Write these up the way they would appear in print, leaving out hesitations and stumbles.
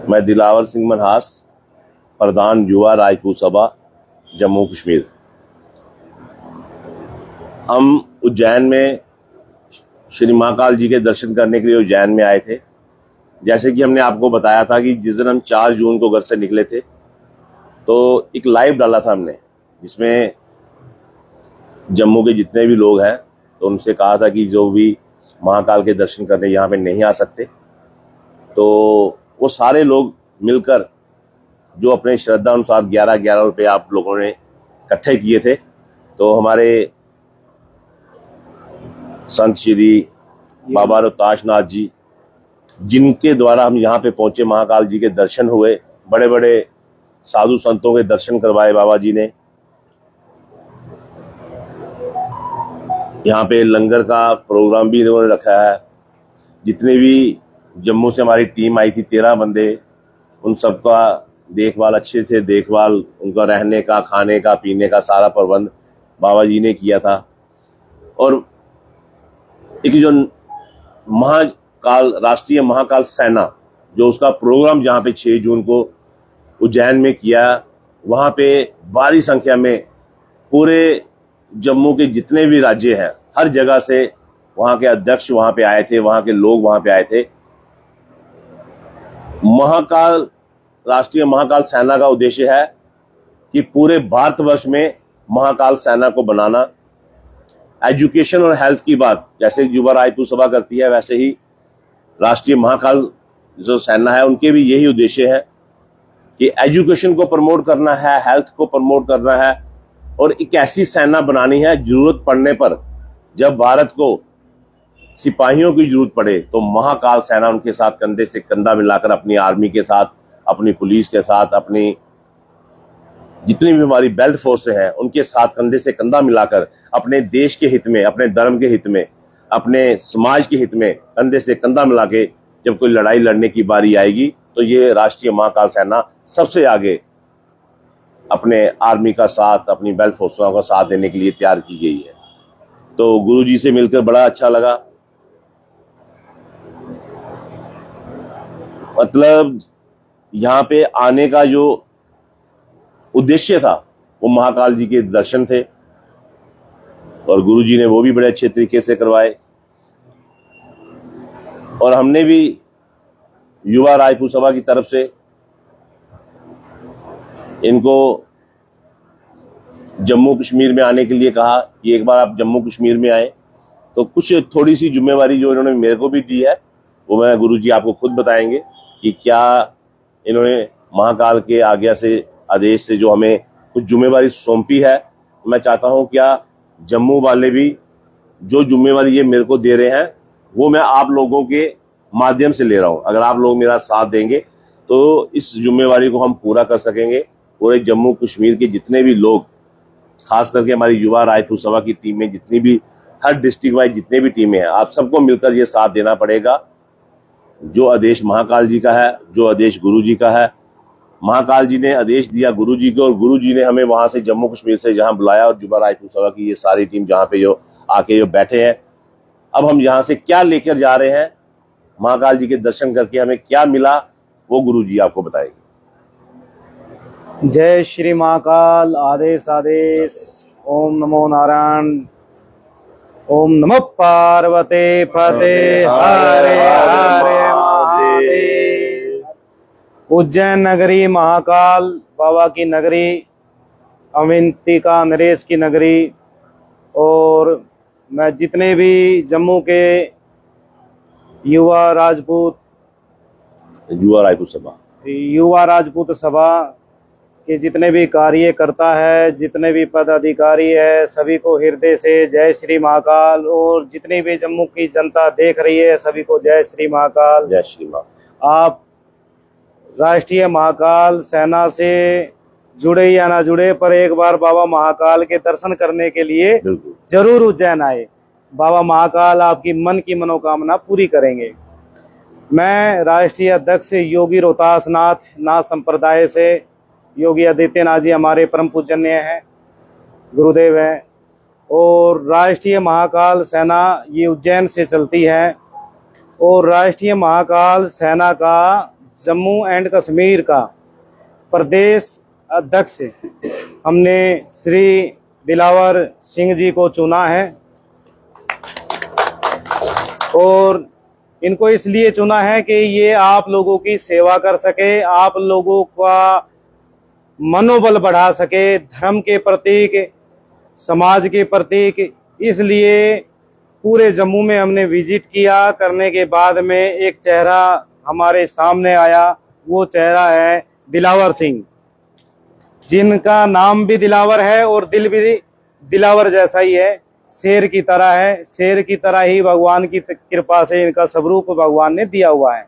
मैं दिलावर सिंह मनहास, प्रधान युवा राजपूत सभा जम्मू कश्मीर। हम उज्जैन में श्री महाकाल जी के दर्शन करने के लिए उज्जैन में आए थे। जैसे कि हमने आपको बताया था कि जिस दिन हम 4 जून को घर से निकले थे तो एक लाइव डाला था हमने, जिसमें जम्मू के जितने भी लोग हैं तो उनसे कहा था कि जो भी महाकाल के दर्शन करने यहाँ पे नहीं आ सकते तो वो सारे लोग मिलकर जो अपने श्रद्धा अनुसार 11-11 रुपये आप लोगों ने इकट्ठे किए थे, तो हमारे संत श्री बाबा रोहताश नाथ जी, जिनके द्वारा हम यहाँ पे पहुंचे, महाकाल जी के दर्शन हुए, बड़े बड़े साधु संतों के दर्शन करवाए बाबा जी ने। यहाँ पे लंगर का प्रोग्राम भी इन्होंने रखा है। जितने भी जम्मू से हमारी टीम आई थी 13 बंदे, उन सबका देखभाल अच्छे से, देखभाल उनका रहने का, खाने का, पीने का सारा प्रबंध बाबा जी ने किया था। और एक जो महाकाल, राष्ट्रीय महाकाल सेना, जो उसका प्रोग्राम जहाँ पे 6 जून को उज्जैन में किया, वहाँ पे भारी संख्या में पूरे जम्मू के जितने भी राज्य हैं, हर जगह से वहाँ के अध्यक्ष वहाँ पे आए थे, वहाँ के लोग वहाँ पे आए थे। महाकाल, राष्ट्रीय महाकाल सेना का उद्देश्य है कि पूरे भारतवर्ष में महाकाल सेना को बनाना। एजुकेशन और हेल्थ की बात जैसे युवा राजपूत सभा करती है, वैसे ही राष्ट्रीय महाकाल जो सेना है उनके भी यही उद्देश्य है कि एजुकेशन को प्रमोट करना है, हेल्थ को प्रमोट करना है और एक ऐसी सेना बनानी है, जरूरत पड़ने पर जब भारत को सिपाहियों की जरूरत पड़े तो महाकाल सेना उनके साथ कंधे से कंधा मिलाकर, अपनी आर्मी के साथ, अपनी पुलिस के साथ, अपनी जितनी भी हमारी बेल्ट फोर्स हैं उनके साथ कंधे से कंधा मिलाकर अपने देश के हित में, अपने धर्म के हित में, अपने समाज के हित में कंधे से कंधा मिला के जब कोई लड़ाई लड़ने की बारी आएगी तो ये राष्ट्रीय महाकाल सेना सबसे आगे अपने आर्मी का साथ, अपनी बेल्ट फोर्सों का साथ देने के लिए तैयार की गई है। तो गुरु जी से मिलकर बड़ा अच्छा लगा। मतलब यहाँ पे आने का जो उद्देश्य था वो महाकाल जी के दर्शन थे और गुरु जी ने वो भी बड़े अच्छे तरीके से करवाए। और हमने भी युवा राजपूत सभा की तरफ से इनको जम्मू कश्मीर में आने के लिए कहा कि एक बार आप जम्मू कश्मीर में आए, तो कुछ थोड़ी सी जिम्मेवारी जो इन्होंने मेरे को भी दी है वो मैं, गुरु जी आपको खुद बताएंगे कि क्या इन्होंने महाकाल के आज्ञा से, आदेश से जो हमें कुछ जिम्मेवारी सौंपी है। मैं चाहता हूं क्या जम्मू वाले भी जो जिम्मेवारी ये मेरे को दे रहे हैं वो मैं आप लोगों के माध्यम से ले रहा हूं। अगर आप लोग मेरा साथ देंगे तो इस जिम्मेवारी को हम पूरा कर सकेंगे। पूरे जम्मू कश्मीर के जितने भी लोग, खास करके हमारी युवा राजपूत सभा की टीमें, जितनी भी हर डिस्ट्रिक्ट वाइज जितने भी टीमें हैं, आप सबको मिलकर ये साथ देना पड़ेगा। जो आदेश महाकाल जी का है, जो आदेश गुरु जी का है, महाकाल जी ने आदेश दिया गुरु जी को और गुरु जी ने हमें वहां से जम्मू कश्मीर से जहां बुलाया और युवा राजपूत सभा की ये सारी टीम जहां पे जो आके जो बैठे हैं, अब हम यहाँ से क्या लेकर जा रहे हैं, महाकाल जी के दर्शन करके हमें क्या मिला, वो गुरु जी आपको बताएंगे। जय श्री महाकाल। आदेश आदेश। ओम नमो नारायण। ओम नमो पार्वते पते हरे हरे महादेव। उज्जैन नगरी महाकाल बाबा की नगरी, अवंतिका नरेश की नगरी, और मैं जितने भी जम्मू के युवा राजपूत सभा के जितने भी कार्यकर्ता है, जितने भी पदाधिकारी है, सभी को हृदय से जय श्री महाकाल। और जितनी भी जम्मू की जनता देख रही है सभी को जय श्री महाकाल। जय श्री महाकाल। आप राष्ट्रीय महाकाल सेना से जुड़े या ना जुड़े, पर एक बार बाबा महाकाल के दर्शन करने के लिए जरूर उज्जैन आए। बाबा महाकाल आपकी मन की मनोकामना पूरी करेंगे। मैं राष्ट्रीय अध्यक्ष योगी रोहतास नाथ संप्रदाय से, योगी आदित्यनाथ जी हमारे परम पूजनीय हैं, गुरुदेव हैं, और राष्ट्रीय महाकाल सेना ये उज्जैन से चलती है। और राष्ट्रीय महाकाल सेना का जम्मू एंड कश्मीर का प्रदेश अध्यक्ष हमने श्री दिलावर सिंह जी को चुना है। और इनको इसलिए चुना है कि ये आप लोगों की सेवा कर सके, आप लोगों का मनोबल बढ़ा सके, धर्म के प्रतीक, समाज के प्रतीक। इसलिए पूरे जम्मू में हमने विजिट किया, करने के बाद में एक चेहरा हमारे सामने आया। वो चेहरा है दिलावर सिंह, जिनका नाम भी दिलावर है और दिल भी दिलावर जैसा ही है, शेर की तरह है। शेर की तरह ही भगवान की कृपा से इनका स्वरूप भगवान ने दिया हुआ है।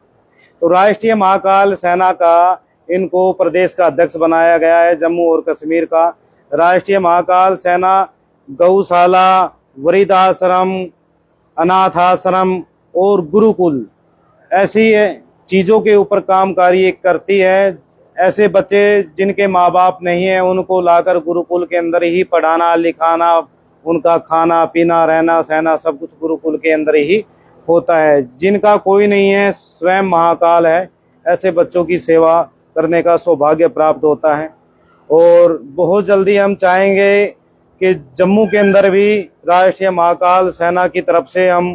तो राष्ट्रीय महाकाल सेना का इनको प्रदेश का अध्यक्ष बनाया गया है जम्मू और कश्मीर का। राष्ट्रीय महाकाल सेना गौशाला, वृद्धाश्रम, अनाथ आश्रम और गुरुकुल ऐसी चीज़ों के ऊपर कामकारी करती है। ऐसे बच्चे जिनके माँ बाप नहीं है उनको लाकर गुरुकुल के अंदर ही पढ़ाना लिखाना, उनका खाना पीना रहना सहना सब कुछ गुरुकुल के अंदर ही होता है। जिनका कोई नहीं है, स्वयं महाकाल है, ऐसे बच्चों की सेवा करने का सौभाग्य प्राप्त होता है। और बहुत जल्दी हम चाहेंगे कि जम्मू के अंदर भी राष्ट्रीय महाकाल सेना की तरफ से हम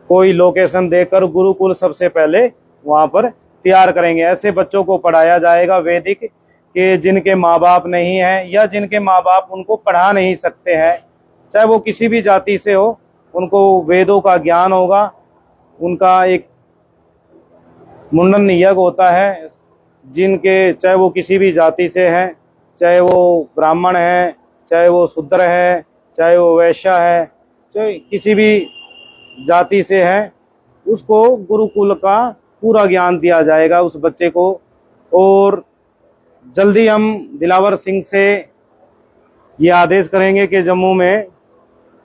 कोई लोकेशन देकर गुरुकुल सबसे पहले वहाँ पर तैयार करेंगे। ऐसे बच्चों को पढ़ाया जाएगा वैदिक, कि जिनके माँ बाप नहीं हैं या जिनके माँ बाप उनको पढ़ा नहीं सकते हैं, चाहे वो किसी भी जाति से हो, उनको वेदों का ज्ञान होगा। उनका एक मुंडन यज्ञ होता है, जिनके चाहे वो किसी भी जाति से हैं, चाहे वो ब्राह्मण हैं, चाहे वो शूद्र है, चाहे वो वैश्य है, चाहे किसी भी जाति से है, उसको गुरुकुल का पूरा ज्ञान दिया जाएगा उस बच्चे को। और जल्दी हम दिलावर सिंह से ये आदेश करेंगे कि जम्मू में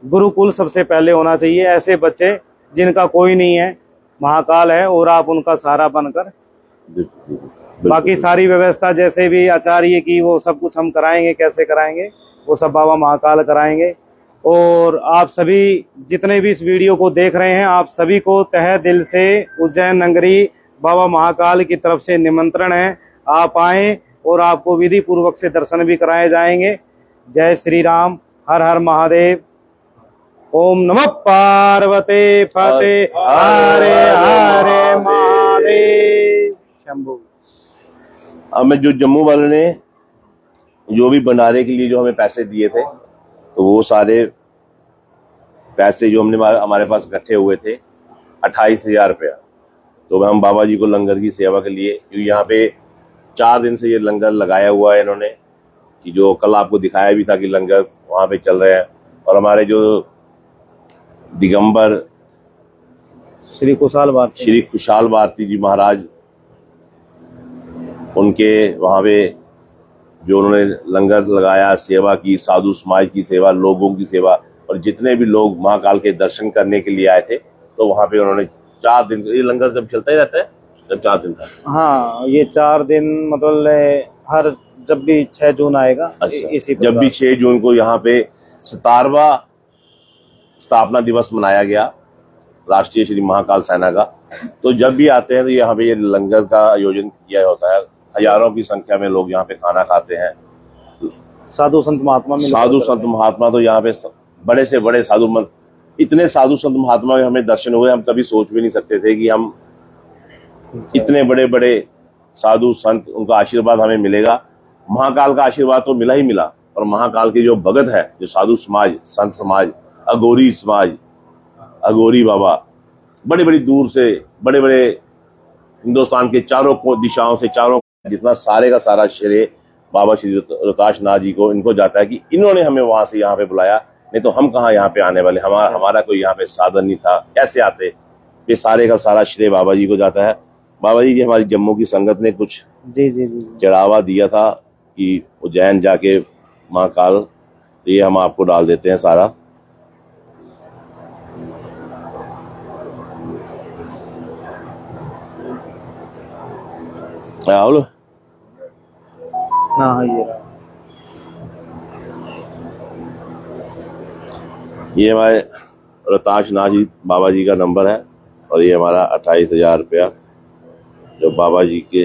गुरुकुल सबसे पहले होना चाहिए। ऐसे बच्चे जिनका कोई नहीं है, महाकाल है और आप उनका सहारा बनकर बाकी सारी व्यवस्था जैसे भी आचार्य की वो सब कुछ हम कराएंगे। कैसे कराएंगे वो सब बाबा महाकाल कराएंगे। और आप सभी जितने भी इस वीडियो को देख रहे हैं, आप सभी को तहे दिल से उज्जैन नगरी बाबा महाकाल की तरफ से निमंत्रण है, आप आएं और आपको विधि पूर्वक से दर्शन भी कराए जाएंगे। जय श्री राम, हर हर महादेव, ओम नमः पार्वती फते हरे हरे महादेव शंभु। अब मैं जो जम्मू वालों ने जो भी भंडारे के लिए जो हमें पैसे दिए थे, तो वो सारे पैसे जो हमारे पास इकट्ठे हुए थे 28,000 रुपया, तो हम बाबा जी को लंगर की सेवा के लिए, क्योंकि यहाँ पे 4 दिन से ये लंगर लगाया हुआ है इन्होंने, कि जो कल आपको दिखाया भी था कि लंगर वहाँ पे चल रहे हैं। और हमारे जो दिगंबर श्री खुशाल भारती जी महाराज, उनके वहाँ पे जो उन्होंने लंगर लगाया, सेवा की, साधु समाज की सेवा, लोगों की सेवा, और जितने भी लोग महाकाल के दर्शन करने के लिए आए थे, तो वहाँ पे उन्होंने 4 दिन, ये लंगर जब चलता ही रहता है, जब 4 दिन था। हाँ, ये 4 दिन मतलब हर जब भी 6 जून आएगा, इसी जब भी 6 जून को यहाँ पे 17वां स्थापना दिवस मनाया गया राष्ट्रीय श्री महाकाल सेना का, तो जब भी आते हैं तो यहाँ पे ये लंगर का आयोजन किया होता है। हजारों की संख्या में लोग यहाँ पे खाना खाते हैं। साधु संत महात्मा तो यहाँ पे बड़े से बड़े साधु, इतने साधु संत महात्मा के हमें दर्शन हुए, हम कभी सोच भी नहीं सकते थे कि हम इतने बड़े बड़े साधु संत, उनका आशीर्वाद हमें मिलेगा। महाकाल का आशीर्वाद तो मिला ही मिला, और महाकाल के जो भगत है, जो साधु समाज, संत समाज, अघोरी समाज, अघोरी बाबा, बड़े बड़ी दूर से, बड़े बड़े हिंदुस्तान के चारों दिशाओं से, चारों जितना सारे का सारा श्रेय बाबा श्री रोहताश नाथ जी को, इनको जाता है कि इन्होंने हमें वहां से यहाँ पे बुलाया, नहीं तो हम कहाँ यहाँ पे आने वाले, हमारा कोई यहाँ पे साधन नहीं था, कैसे आते। ये सारे का सारा श्रेय बाबा जी को जाता है। बाबा जी हमारी जम्मू की संगत ने कुछ जी चढ़ावा दिया था कि उज्जैन जाके महाकाल, तो ये हम आपको डाल देते हैं सारा। राहुल, हाँ, ये हमारे रोहताश नाथ जी बाबा जी का नंबर है, और ये हमारा 28,000 रुपया जो बाबा जी के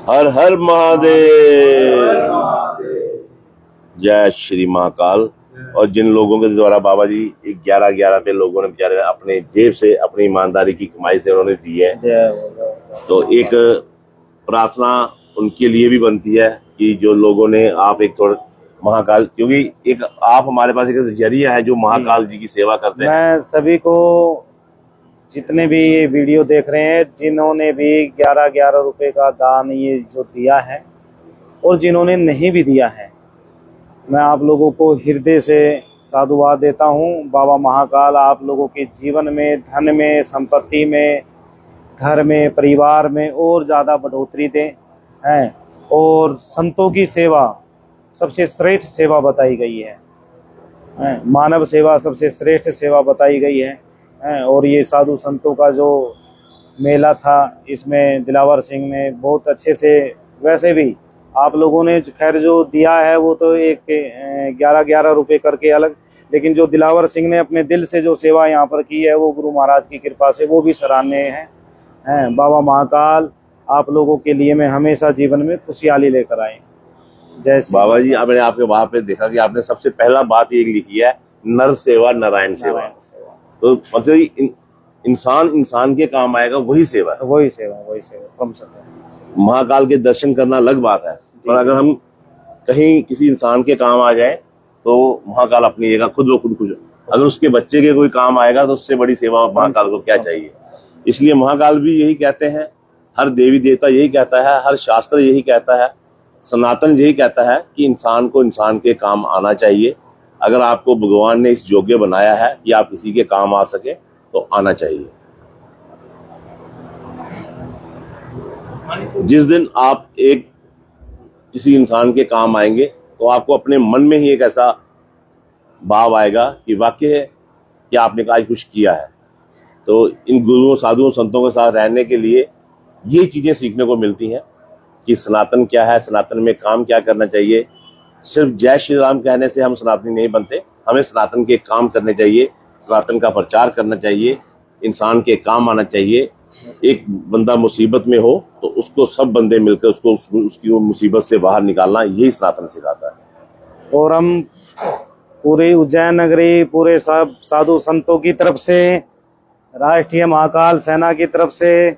हर हर महादेव, जय श्री महाकाल। और जिन लोगों के द्वारा बाबा जी 11-11 पे लोगों ने बेचारे अपने जेब से अपनी ईमानदारी की कमाई से उन्होंने दी है, तो एक प्रार्थना उनके लिए भी बनती है कि जो लोगों ने आप एक थोड़ा महाकाल, क्योंकि एक आप हमारे पास एक जरिया है जो महाकाल जी की सेवा करते हैं। मैं सभी को, जितने भी ये वीडियो देख रहे हैं, जिन्होंने भी 11-11 रुपए का दान ये जो दिया है और जिन्होंने नहीं भी दिया है, मैं आप लोगों को हृदय से साधुवाद देता हूँ। बाबा महाकाल आप लोगों के जीवन में, धन में, संपत्ति में, घर में, परिवार में और ज़्यादा बढ़ोतरी दें हैं। और संतों की सेवा सबसे श्रेष्ठ सेवा बताई गई है, मानव सेवा सबसे श्रेष्ठ सेवा बताई गई है। और ये साधु संतों का जो मेला था, इसमें दिलावर सिंह ने बहुत अच्छे से, वैसे भी आप लोगों ने खैर जो दिया है वो तो एक 11-11 रुपए करके अलग, लेकिन जो दिलावर सिंह ने अपने दिल से जो सेवा यहाँ पर की है वो गुरु महाराज की कृपा से वो भी सराहनीय है। बाबा महाकाल आप लोगों के लिए मैं हमेशा जीवन में खुशहाली लेकर आए। जय श्री बाबा जी, आपने आपके वहां पे देखा कि आपने सबसे पहला बात ये लिखी है, नर सेवा नारायण सेवा। तो मतलब इंसान के काम आएगा वही सेवा है, वही सेवा कम से कम। महाकाल के दर्शन करना अलग बात है, पर अगर हम कहीं किसी इंसान के काम आ जाए तो महाकाल अपनी जगह खुद ब खुद खुश। अगर उसके बच्चे के कोई काम आएगा तो उससे बड़ी सेवा महाकाल को क्या चाहिए। इसलिए महाकाल भी यही कहते हैं, हर देवी देवता यही कहता है, हर शास्त्र यही कहता है, सनातन यही कहता है कि इंसान को इंसान के काम आना चाहिए। अगर आपको भगवान ने इस योग्य बनाया है कि आप किसी के काम आ सके तो आना चाहिए। जिस दिन आप एक किसी इंसान के काम आएंगे तो आपको अपने मन में ही एक ऐसा भाव आएगा कि वाकई है कि आपने आज कुछ किया है। तो इन गुरुओं, साधुओं, संतों के साथ रहने के लिए ये चीजें सीखने को मिलती हैं कि सनातन क्या है, सनातन में काम क्या करना चाहिए। सिर्फ जय श्री राम कहने से हम सनातनी नहीं बनते, हमें सनातन के काम करने चाहिए, सनातन का प्रचार करना चाहिए, इंसान के काम आना चाहिए। एक बंदा मुसीबत में हो तो उसको सब बंदे मिलकर उसको उसकी वो मुसीबत से बाहर निकालना, यही सनातन सिखाता है। और हम पूरी उज्जैन नगरी, पूरे सब साधु संतों की तरफ से, राष्ट्रीय महाकाल सेना की तरफ से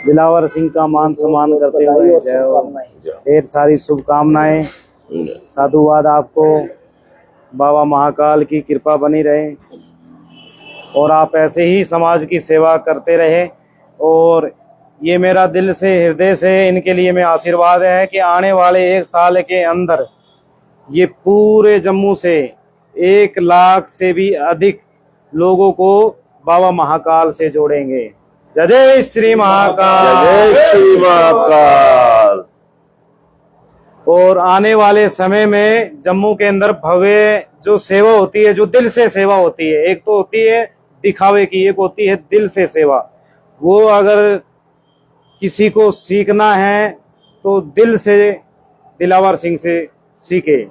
दिलावर सिंह का मान सम्मान करते हुए ढेर सारी शुभकामनाएं, साधुवाद आपको। बाबा महाकाल की कृपा बनी रहे और आप ऐसे ही समाज की सेवा करते रहे। और ये मेरा दिल से, हृदय से इनके लिए मैं आशीर्वाद है कि आने वाले 1 साल के अंदर ये पूरे जम्मू से 1 लाख से भी अधिक लोगों को बाबा महाकाल से जोड़ेंगे। जय जय श्री महाकाल, जय श्री महाकाल। और आने वाले समय में जम्मू के अंदर भव्य जो सेवा होती है, जो दिल से सेवा होती है, एक तो होती है दिखावे की, एक होती है दिल से सेवा। वो अगर किसी को सीखना है तो दिल से दिलावर सिंह से सीखे,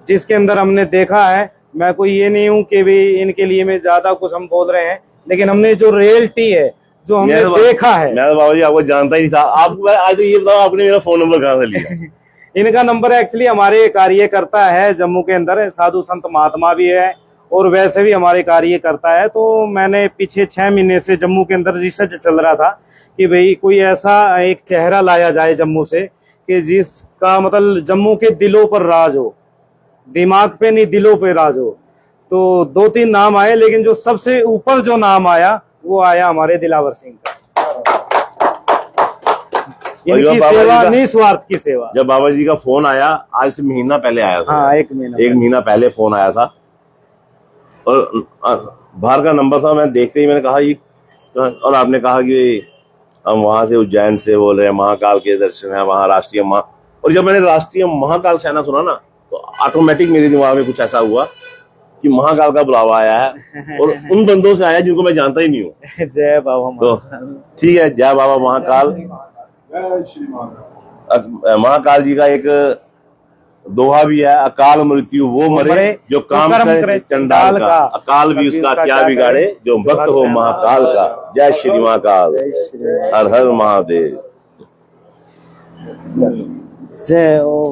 जिसके अंदर हमने देखा है। मैं कोई ये नहीं हूं कि भी इनके लिए मैं ज्यादा कुछ हम बोल रहे हैं, लेकिन हमने जो रियलिटी है, जो हमने देखा है। मैं तो बाबा जी आपको जानता ही था। आपको आज ये बताओ, आपने मेरा फोन नंबर कहाँ से लिया? इनका नंबर एक्चुअली हमारे कार्य करता है जम्मू के अंदर, साधु संत महात्मा भी है और वैसे भी हमारे कार्य करता है। तो मैंने पीछे 6 महीने से जम्मू के अंदर रिसर्च चल रहा था कि भाई कोई ऐसा एक चेहरा लाया जाए जम्मू से कि जिसका मतलब जम्मू के दिलों पर राज हो, दिमाग पे नहीं दिलों पे राज हो। तो 2-3 नाम आए, लेकिन जो सबसे ऊपर जो नाम आया वो आया हमारे दिलावर सिंह का। इनकी सेवा निस्वार्थ की सेवा। जब बाबा जी का फोन आया, आज से महीना पहले आया था। हाँ, 1 महीना पहले फोन आया था और बाहर का नंबर था। मैं देखते ही मैंने कहा ये, और आपने कहा कि हम वहां से उज्जैन से बोल रहे हैं, महाकाल के दर्शन है वहां, राष्ट्रीय और जब मैंने राष्ट्रीय महाकाल सेना सुना ना तो ऑटोमेटिक मेरे दिमाग में कुछ ऐसा हुआ कि महाकाल का बुलावा आया है और उन बंदों से आया जिनको मैं जानता ही नहीं हूँ। जय बाबा तो ठीक है, जय बाबा महाकाल। महाकाल जी का एक दोहा भी है, अकाल मृत्यु वो मरे जो काम करे चंडाल का, अकाल भी उसका क्या बिगाड़े जो भक्त हो महाकाल का। जय श्री महाकाल, हर हर महादेव। जय ओ